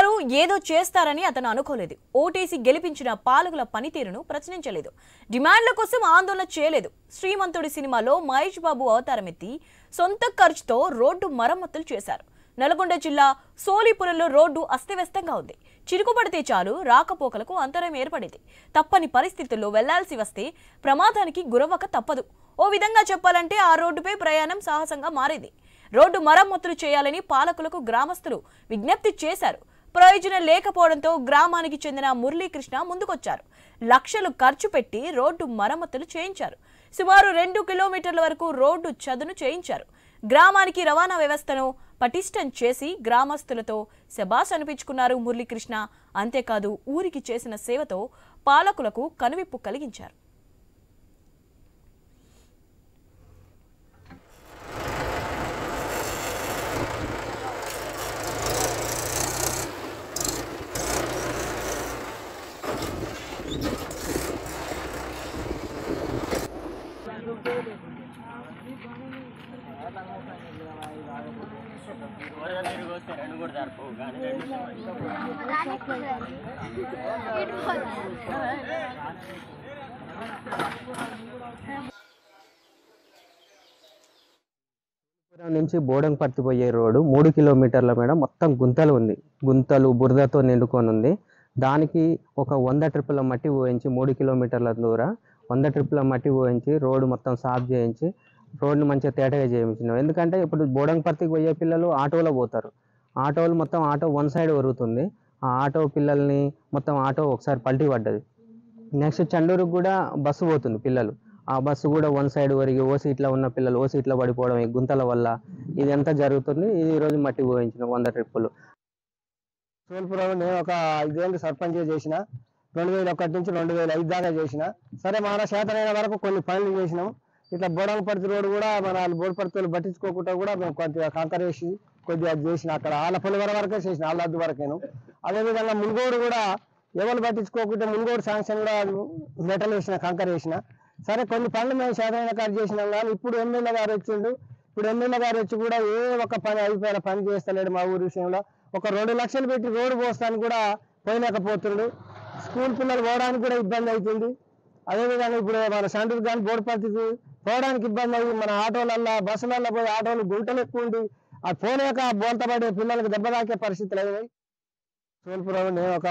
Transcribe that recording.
గారు ఏదో చేస్తారని అతను అనుకోలేదు. ఓటేసి గెలిపించిన పాలకుల పనితీరును ప్రశ్నించలేదు. డిమాండ్ల కోసం ఆందోళన చేయలేదు. శ్రీమంతుడి సినిమాలో మహేష్ బాబు అవతారమెత్తి సొంత ఖర్చుతో రోడ్డు మరమ్మతులు చేశారు. నల్గొండ జిల్లా సోలిపురంలో రోడ్డు అస్తవ్యస్తంగా ఉంది. చిరుకుపడితే చాలు రాకపోకలకు అంతరం ఏర్పడింది. తప్పని పరిస్థితుల్లో వెళ్లాల్సి వస్తే ప్రమాదానికి గురవక తప్పదు. ఓ విధంగా చెప్పాలంటే ఆ రోడ్డుపై ప్రయాణం సాహసంగా మారింది. రోడ్డు మరమ్మతులు చేయాలని పాలకులకు గ్రామస్తులు విజ్ఞప్తి చేశారు. ప్రయోజనం లేకపోవడంతో గ్రామానికి చెందిన మురళీకృష్ణ ముందుకొచ్చారు. లక్షలు ఖర్చు పెట్టి రోడ్డు మరమ్మతులు చేయించారు. సుమారు 2 కిలోమీటర్ల వరకు రోడ్డు చదును చేయించారు. గ్రామానికి రవాణా వ్యవస్థను పటిష్టం చేసి గ్రామస్తులతో శబాష్ అనిపించుకున్నారు మురళీకృష్ణ. అంతేకాదు ఊరికి చేసిన సేవతో పాలకులకు కనువిప్పు కలిగించారు. నుంచి బోడంపర్తి పోయే రోడ్డు 3 కిలోమీటర్ల మేడం మొత్తం గుంతలు ఉంది. గుంతలు బురదతో నిండుకొని ఉంది. దానికి ఒక 100 ట్రిప్పుల మట్టి పోయించి 3 కిలోమీటర్ల దూరం 100 ట్రిప్పుల మట్టి పోయించి రోడ్డు మొత్తం సాఫ్ చేయించి రోడ్డుని మంచిగా తేటగా చేయించినాం. ఎందుకంటే ఇప్పుడు బోడంపర్తికి పోయే పిల్లలు ఆటోలో పోతారు. ఆటోలు మొత్తం ఆటో 1 సైడ్ ఒరుగుతుంది. ఆ ఆటో పిల్లల్ని మొత్తం ఆటో ఒకసారి పల్టీ పడ్డది. నెక్స్ట్ చండూరుకు కూడా బస్సు పోతుంది పిల్లలు. ఆ బస్సు కూడా 1 సైడ్ వరకు ఓ సీట్లో ఉన్న పిల్లలు ఓ సీట్లో పడిపోవడం ఈ గుంతల వల్ల ఇది ఎంత జరుగుతుంది. ఇది ఈరోజు మట్టి పోయించిన 100 ట్రిప్పులు. సోల్పురం నేను ఒక 5 ఏళ్ళు సర్పంచ్ చేసిన. 2001 నుంచి 2005 దాకా చేసిన. సరే మన చేతనైన వరకు కొన్ని పనులు చేసినాం. ఇట్లా బోడంపర్తి రోడ్డు కూడా మన బోడపర్తిలు పట్టించుకోకుండా కూడా మేము కొద్దిగా కంకర వేసి కొద్దిగా చేసిన. అక్కడ ఆలపల్లి వరకే చేసిన, ఆళ్ళద్దు వరకేను. అదేవిధంగా మునుగోడు కూడా ఎవరు పట్టించుకోకుండా మునుగోడు శాంక్షన్ కూడా మెటల్ వేసిన, కంకర వేసిన. సరే కొన్ని పనులు మేము చేతనైన కాదు చేసినాం. కానీ ఇప్పుడు ఎమ్మెల్యే గారు వచ్చిండు. ఇప్పుడు ఎమ్మెల్యే గారు వచ్చి కూడా ఏ ఒక్క పని అయిపోయిన పని చేస్తలేడు. మా ఊరి విషయంలో ఒక 2 లక్షలు పెట్టి రోడ్డు పోస్తానికి కూడా పోయలేకపోతుండు. స్కూల్ పిల్లలు పోవడానికి కూడా ఇబ్బంది అవుతుంది. అదేవిధంగా ఇప్పుడు మన సండూరు కానీ బోడపర్తికి పోవడానికి ఇబ్బంది అయ్యి మన ఆటోలల్లో బస్సులల్లో పోయి ఆటోలు గుంటలు ఎక్కువ ఉండి ఆ పోలేక బోల్తపడే పిల్లలకు దెబ్బ తాకే పరిస్థితులు అయినాయి. సోల్పురం నేను ఒక